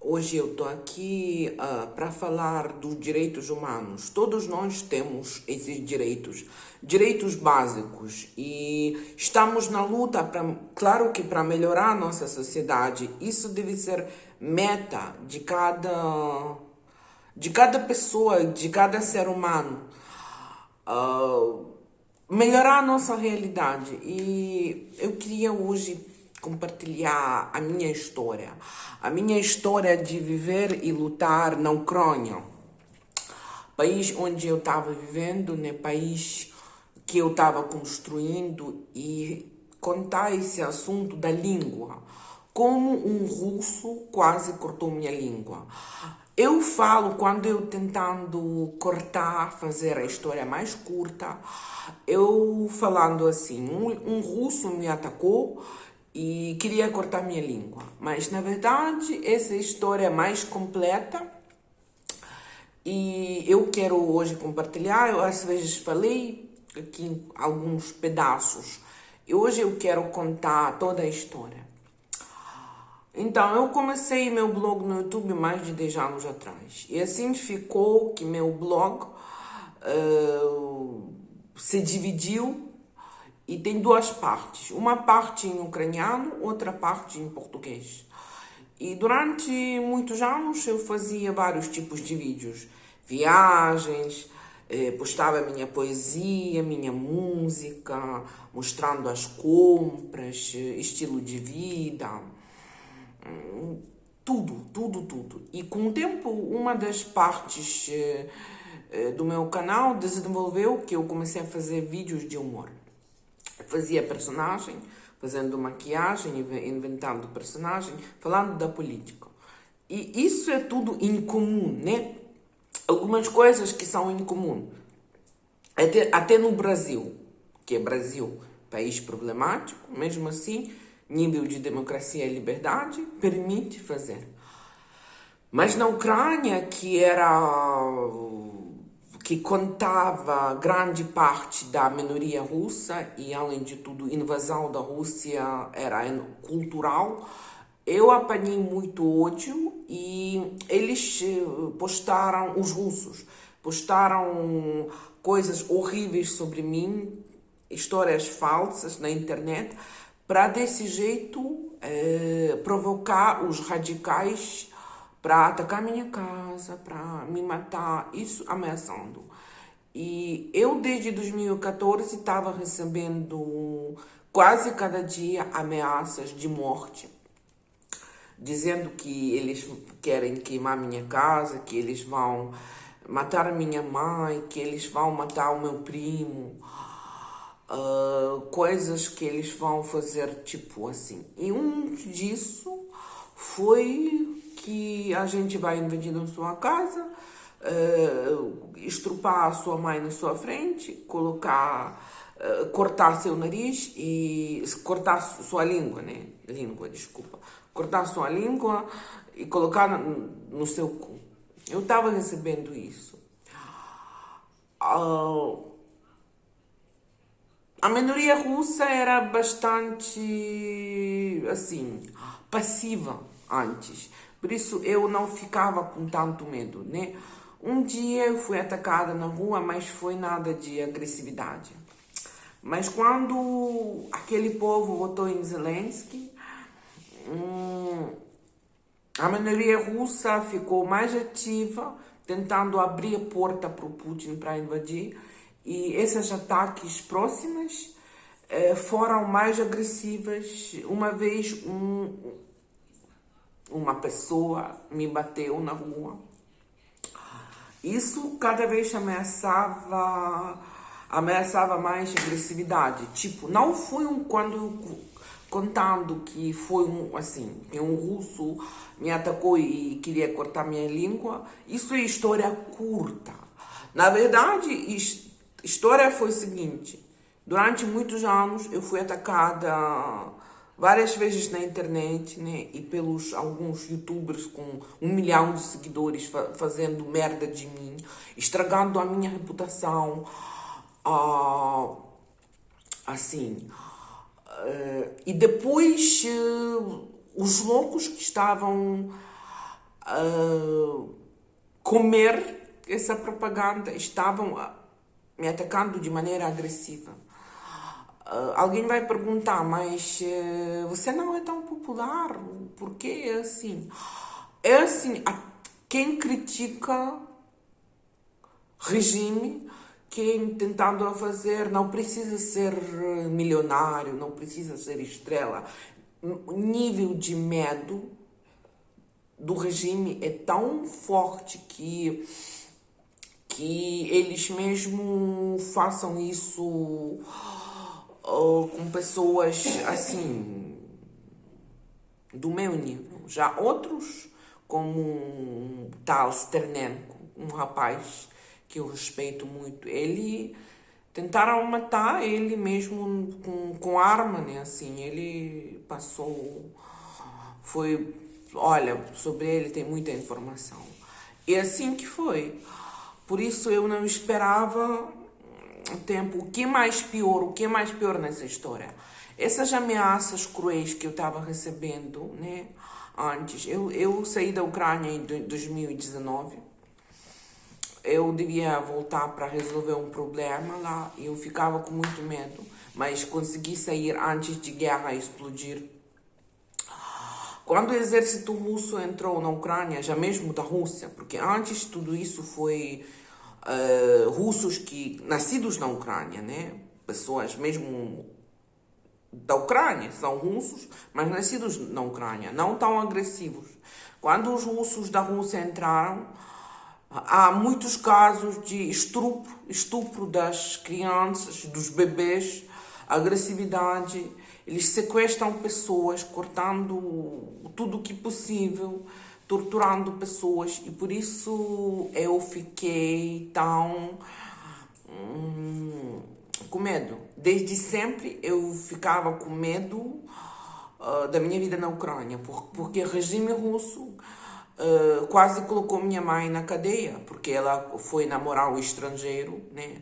Hoje eu estou aqui para falar dos direitos humanos. Todos nós temos esses direitos, direitos básicos, e estamos na luta claro que para melhorar a nossa sociedade. Isso deve ser meta de cada pessoa, de cada ser humano. Melhorar a nossa realidade. E eu queria hoje compartilhar a minha história de viver e lutar na Ucrânia, país onde eu estava vivendo, né, país que eu estava construindo, e contar esse assunto da língua, como um russo quase cortou minha língua. Eu falo, quando eu tentando cortar, fazer a história mais curta, eu falando assim, um russo me atacou e queria cortar minha língua. Mas, na verdade, essa história é mais completa e eu quero hoje compartilhar. Eu, às vezes, falei aqui em alguns pedaços. E hoje eu quero contar toda a história. Então, eu comecei meu blog no YouTube mais de 10 anos atrás. E assim ficou que meu blog se dividiu e tem duas partes. Uma parte em ucraniano, outra parte em português. E durante muitos anos eu fazia vários tipos de vídeos. Viagens, postava minha poesia, minha música, mostrando as compras, estilo de vida, tudo. E com o tempo, uma das partes do meu canal desenvolveu que eu comecei a fazer vídeos de humor. Fazia personagem, fazendo maquiagem, inventando personagem, falando da política. E isso é tudo incomum, né? Algumas coisas que são incomum. Até no Brasil, que é Brasil, país problemático, mesmo assim, nível de democracia e liberdade permite fazer. Mas na Ucrânia, que contava grande parte da minoria russa e, além de tudo, invasão da Rússia era cultural, eu apanhei muito ódio e eles postaram, os russos, postaram coisas horríveis sobre mim, histórias falsas na internet, para desse jeito provocar os radicais para atacar minha casa, para me matar, isso ameaçando. E eu, desde 2014, estava recebendo quase cada dia ameaças de morte, dizendo que eles querem queimar minha casa, que eles vão matar minha mãe, que eles vão matar o meu primo, coisas que eles vão fazer tipo assim. E um disso foi que a gente vai invadir na sua casa, estrupar a sua mãe na sua frente, cortar seu nariz e cortar sua língua, né? Desculpa. Cortar sua língua e colocar no seu cu. Eu estava recebendo isso. A minoria russa era bastante, assim, passiva antes. Por isso eu não ficava com tanto medo, né? Um dia eu fui atacada na rua, mas foi nada de agressividade. Mas quando aquele povo votou em Zelensky, a minoria russa ficou mais ativa, tentando abrir a porta para o Putin para invadir. E esses ataques próximos foram mais agressivas. Uma vez uma pessoa me bateu na rua. Isso cada vez ameaçava mais agressividade. Tipo, não foi contando que foi que um russo me atacou e queria cortar minha língua. Isso é história curta. Na verdade, a história foi o seguinte: durante muitos anos eu fui atacada várias vezes na internet, né, e pelos alguns youtubers com 1 milhão de seguidores fazendo merda de mim, estragando a minha reputação, assim. E depois os loucos que estavam comer essa propaganda, estavam me atacando de maneira agressiva. Alguém vai perguntar, mas você não é tão popular, por que é assim? É assim, quem critica regime, quem tentando a fazer, não precisa ser milionário, não precisa ser estrela. O nível de medo do regime é tão forte que eles mesmo façam isso com pessoas assim do meu nível. Já outros, como um tal Sternenko, um rapaz que eu respeito muito, ele tentaram matar ele mesmo com arma, né? Assim, ele passou, foi, olha, sobre ele tem muita informação. E assim que foi. Por isso eu não esperava tempo. O que é mais pior nessa história? Essas ameaças cruéis que eu estava recebendo, né? Antes, eu saí da Ucrânia em 2019. Eu devia voltar para resolver um problema lá. Eu ficava com muito medo, mas consegui sair antes de guerra explodir. Quando o exército russo entrou na Ucrânia, já mesmo da Rússia, porque antes tudo isso foi russos que nascidos na Ucrânia, né? Pessoas mesmo da Ucrânia são russos, mas nascidos na Ucrânia, não tão agressivos. Quando os russos da Rússia entraram, há muitos casos de estupro das crianças, dos bebês, agressividade. Eles sequestram pessoas, cortando tudo o que é possível, torturando pessoas. E por isso eu fiquei tão com medo. Desde sempre eu ficava com medo da minha vida na Ucrânia, porque o regime russo quase colocou minha mãe na cadeia, porque ela foi namorar um estrangeiro, né?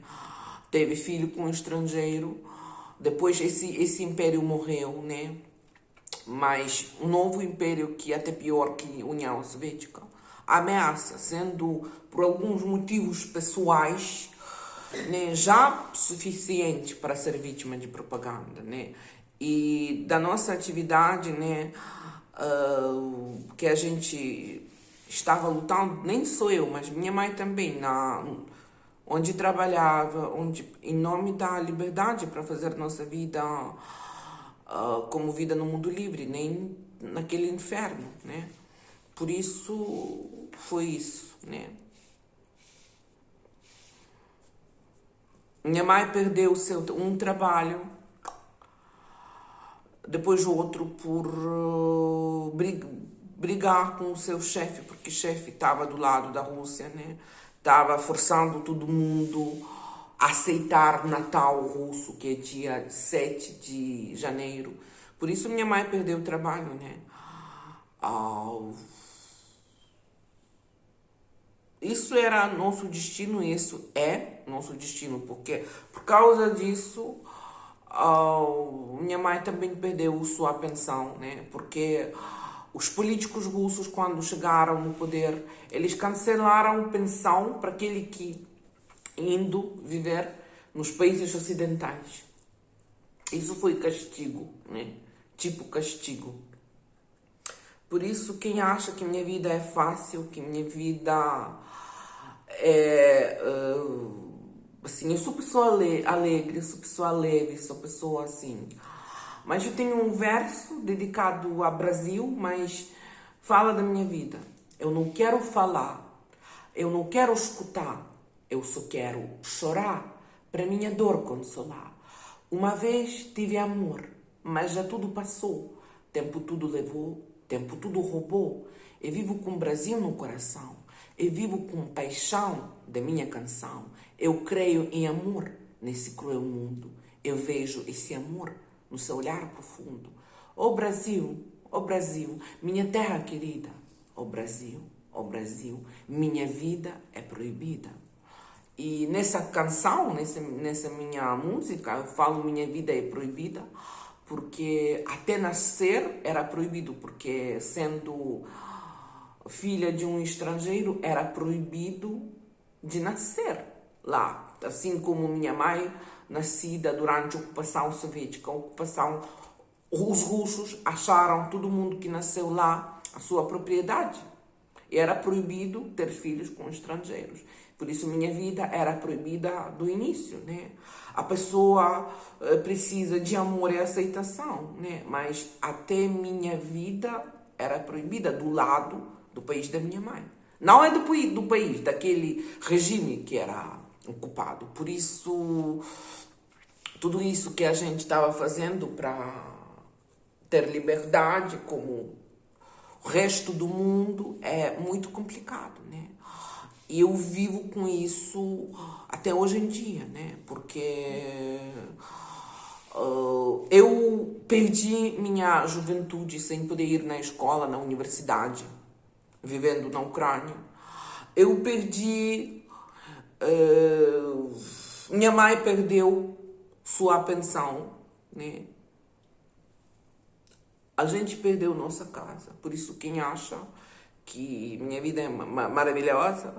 Teve filho com um estrangeiro. Depois esse império morreu, né? Mas um novo império que é até pior que a União Soviética ameaça, sendo por alguns motivos pessoais, né, já suficiente para ser vítima de propaganda, né? E da nossa atividade, né, que a gente estava lutando, nem sou eu, mas minha mãe também, onde trabalhava, onde em nome da liberdade para fazer nossa vida como vida no mundo livre, nem naquele inferno, né? Por isso foi isso, né? Minha mãe perdeu um trabalho, depois outro, por brigar com o seu chefe, porque o chefe estava do lado da Rússia, né? Estava forçando todo mundo a aceitar Natal russo, que é dia 7 de janeiro. Por isso minha mãe perdeu o trabalho, né? Isso era nosso destino, isso é nosso destino, porque por causa disso minha mãe também perdeu sua pensão, né? Porque os políticos russos, quando chegaram no poder, eles cancelaram pensão para aquele que indo viver nos países ocidentais. Isso foi castigo, né? Tipo castigo. Por isso, quem acha que minha vida é fácil, que minha vida é assim, eu sou pessoa alegre, sou pessoa leve, sou pessoa assim. Mas eu tenho um verso dedicado ao Brasil, mas fala da minha vida. Eu não quero falar, eu não quero escutar, eu só quero chorar para minha dor consolar. Uma vez tive amor, mas já tudo passou. Tempo tudo levou, tempo tudo roubou. Eu vivo com o Brasil no coração. Eu vivo com paixão da minha canção. Eu creio em amor nesse cruel mundo. Eu vejo esse amor no seu olhar profundo. Ó Brasil, minha terra querida. Ó Brasil, minha vida é proibida. E nessa canção, nessa minha música, eu falo minha vida é proibida, porque até nascer era proibido, porque sendo filha de um estrangeiro, era proibido de nascer lá. Assim como minha mãe, nascida durante a ocupação soviética, os russos acharam todo mundo que nasceu lá a sua propriedade. Era proibido ter filhos com estrangeiros. Por isso minha vida era proibida do início, né? A pessoa precisa de amor e aceitação, né? Mas até minha vida era proibida do lado do país da minha mãe. Não é do país, daquele regime que era ocupado. Por isso, tudo isso que a gente estava fazendo para ter liberdade, como o resto do mundo, é muito complicado, né? E eu vivo com isso até hoje em dia, né? Porque eu perdi minha juventude sem poder ir na escola, na universidade, vivendo na Ucrânia. Eu perdi... minha mãe perdeu sua pensão, né? A gente perdeu nossa casa. Por isso, quem acha que minha vida é maravilhosa,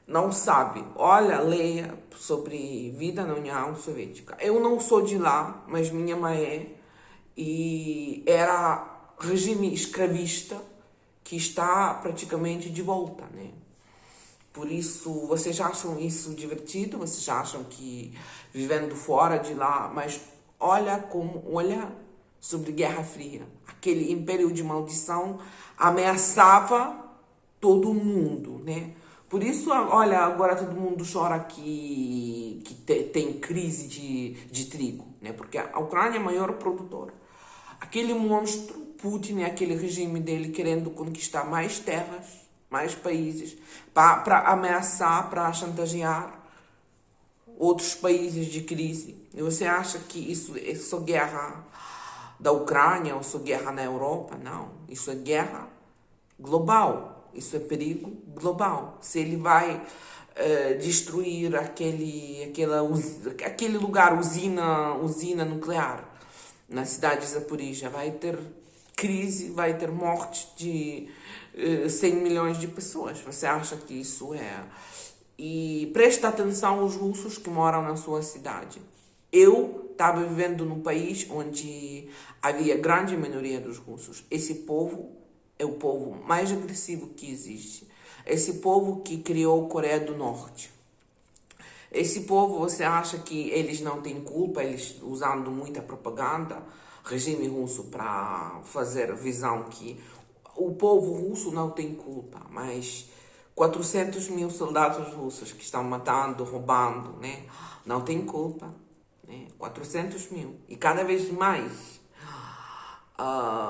não sabe. Olha, leia sobre vida na União Soviética. Eu não sou de lá, mas minha mãe é. E era regime escravista que está praticamente de volta, né? Por isso, vocês acham isso divertido? Vocês acham que vivendo fora de lá, mas olha sobre Guerra Fria. Aquele império de maldição ameaçava todo mundo, né? Por isso, olha, agora todo mundo chora que tem crise de trigo, né? Porque a Ucrânia é a maior produtora. Aquele monstro, Putin, e aquele regime dele querendo conquistar mais terras, mais países, para ameaçar, para chantagear outros países de crise. E você acha que isso é só guerra da Ucrânia ou só guerra na Europa? Não. Isso é guerra global. Isso é perigo global. Se ele vai destruir aquele lugar, usina nuclear, na cidade de Zaporizhia, vai ter crise, vai ter morte de 100 milhões de pessoas. Você acha que isso é... E presta atenção aos russos que moram na sua cidade. Eu estava vivendo num país onde havia grande minoria dos russos. Esse povo é o povo mais agressivo que existe. Esse povo que criou a Coreia do Norte. Esse povo, você acha que eles não têm culpa, eles usando muita propaganda, regime russo, para fazer visão que o povo russo não tem culpa, mas 400 mil soldados russos que estão matando, roubando, né? Não tem culpa, né? 400 mil. E cada vez mais.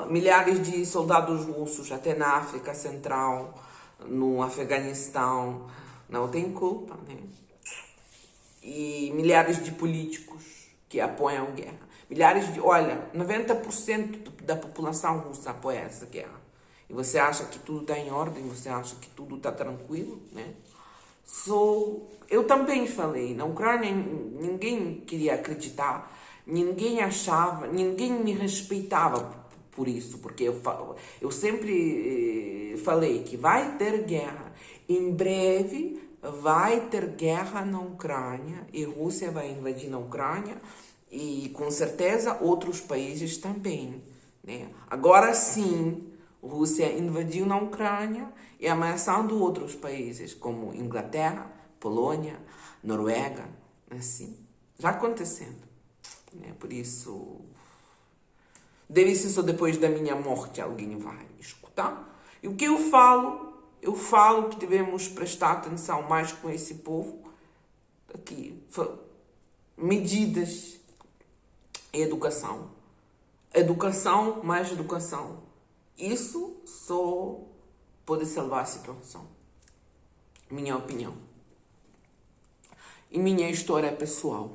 Milhares de soldados russos, até na África Central, no Afeganistão, não tem culpa, né? E milhares de políticos que apoiam a guerra. Olha, 90% da população russa apoia essa guerra. E você acha que tudo está em ordem, você acha que tudo está tranquilo, né? Eu também falei, na Ucrânia ninguém queria acreditar, ninguém achava, ninguém me respeitava por isso, porque eu sempre falei que vai ter guerra. Em breve vai ter guerra na Ucrânia e a Rússia vai invadir na Ucrânia e com certeza outros países também, né? Agora sim, a Rússia invadiu na Ucrânia e ameaçando outros países como Inglaterra, Polônia, Noruega, assim, já acontecendo, né? Por isso, deve ser só depois da minha morte alguém vai escutar. E o que eu falo que devemos prestar atenção mais com esse povo aqui, medidas e educação. Educação mais educação. Isso só pode salvar a situação. Minha opinião. E minha história pessoal.